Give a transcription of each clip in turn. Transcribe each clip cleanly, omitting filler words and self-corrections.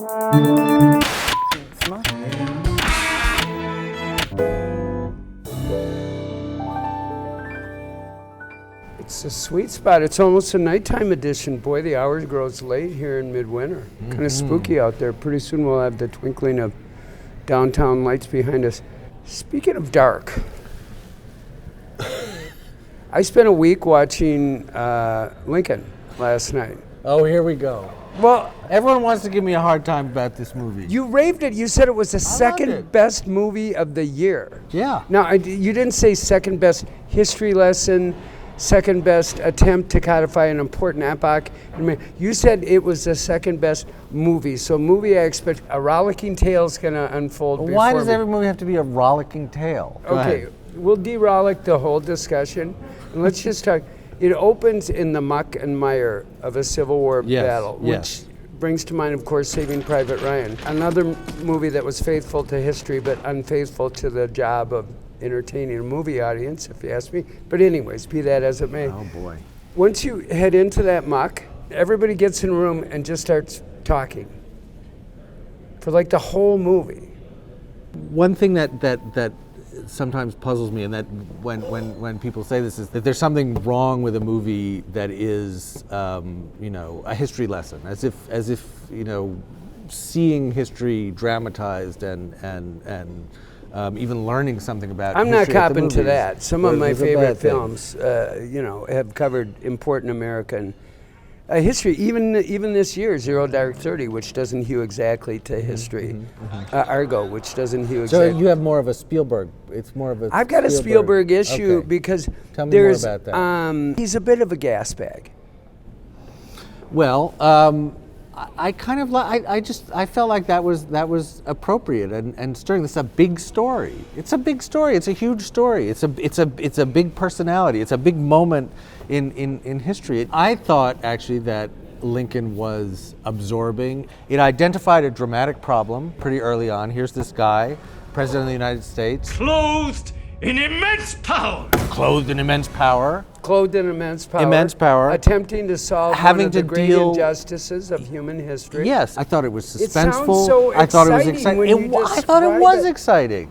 It's a sweet spot. It's almost a nighttime edition. Boy, the hour grows late here in midwinter. Kind of spooky out there. Pretty soon we'll have the twinkling of downtown lights behind us. Speaking of dark, I spent a week watching Lincoln last night. Oh, here we go. Well, everyone wants to give me a hard time about this movie. You raved it. You said it was the second best movie of the year. Yeah. Now, you didn't say second best history lesson, second best attempt to codify an important epoch. You said it was the second best movie. So movie, I expect a rollicking tale is going to unfold before Why does every movie have to be a rollicking tale? Go okay, ahead. We'll de-rollick the whole discussion. And let's just talk. It opens in the muck and mire of a Civil War battle, which brings to mind, of course, Saving Private Ryan. Another movie that was faithful to history but unfaithful to the job of entertaining a movie audience, if you ask me. But anyways, be that as it may. Oh, boy. Once you head into that muck, everybody gets in a room and just starts talking for like the whole movie. One thing that sometimes puzzles me, and that when people say this, is that there's something wrong with a movie that is, a history lesson, as if seeing history dramatized and even learning something about. I'm not history at the copping to movies that. Some of my is a favorite bad thing. films, have covered important American history. Even this year, Zero Dark 30, which doesn't hew exactly to history. Argo, which doesn't hew exactly. So you have more of a Spielberg. It's more of a. I've got a Spielberg issue okay. because Tell me there's more about that. He's a bit of a gas bag. Well, I kind of I felt like that was appropriate and stirring. This is a big story. It's a big story. It's a huge story. It's a big personality. It's a big moment in history. I thought actually that Lincoln was absorbing. It identified a dramatic problem pretty early on. Here's this guy, President of the United States, clothed in immense power. Clothed in immense power. Clothed in immense power. Immense power. Attempting to solve Having one of the to great deal- injustices of human history. Yes, I thought it was It sounds suspenseful. so I thought it was exciting when exciting. you I thought it describe was it. exciting.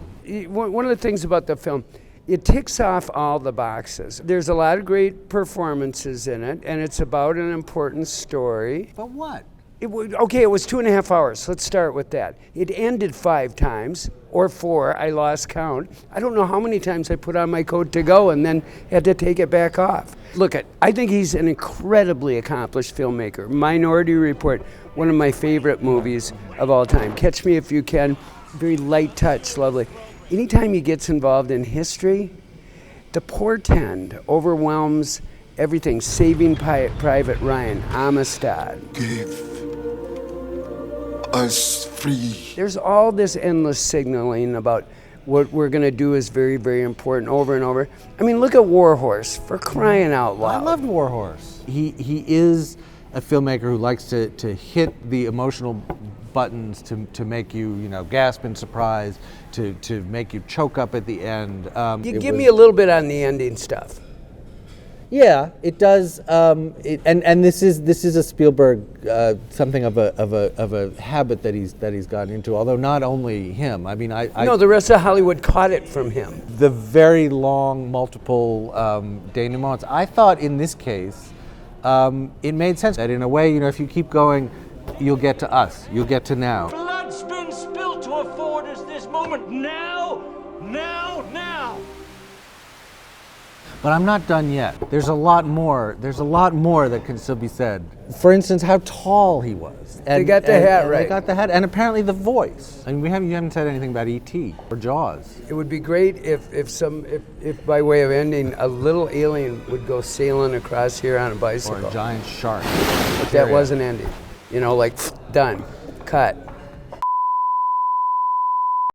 One of the things about the film, it ticks off all the boxes. There's a lot of great performances in it, and it's about an important story. But what? It was 2.5 hours. Let's start with that. It ended 5 times, or 4, I lost count. I don't know how many times I put on my coat to go and then had to take it back off. Look, I think he's an incredibly accomplished filmmaker. Minority Report, one of my favorite movies of all time. Catch Me If You Can, very light touch, lovely. Anytime he gets involved in history, the portend overwhelms everything. Saving Private Ryan, Amistad. Give us free. There's all this endless signaling about what we're going to do is very, very important over and over. I mean, look at Warhorse, for crying out loud. I loved Warhorse. He is a filmmaker who likes to hit the emotional buttons to make you gasp in surprise, to make you choke up at the end. You give me a little bit on the ending stuff. Yeah, it does. And this is a Spielberg something of a habit that he's gotten into. Although not only him. I mean, No, the rest of Hollywood caught it from him. The very long, multiple denouements. I thought in this case, it made sense that in a way, if you keep going, you'll get to us. You'll get to now. Blood's been spilled to afford us this moment now. But I'm not done yet. There's a lot more that can still be said. For instance, how tall he was. They got the hat right. They got the hat, and apparently the voice. I mean, you haven't said anything about E.T. or Jaws. It would be great if by way of ending, a little alien would go sailing across here on a bicycle. Or a giant shark. But that wasn't ending. Done, cut.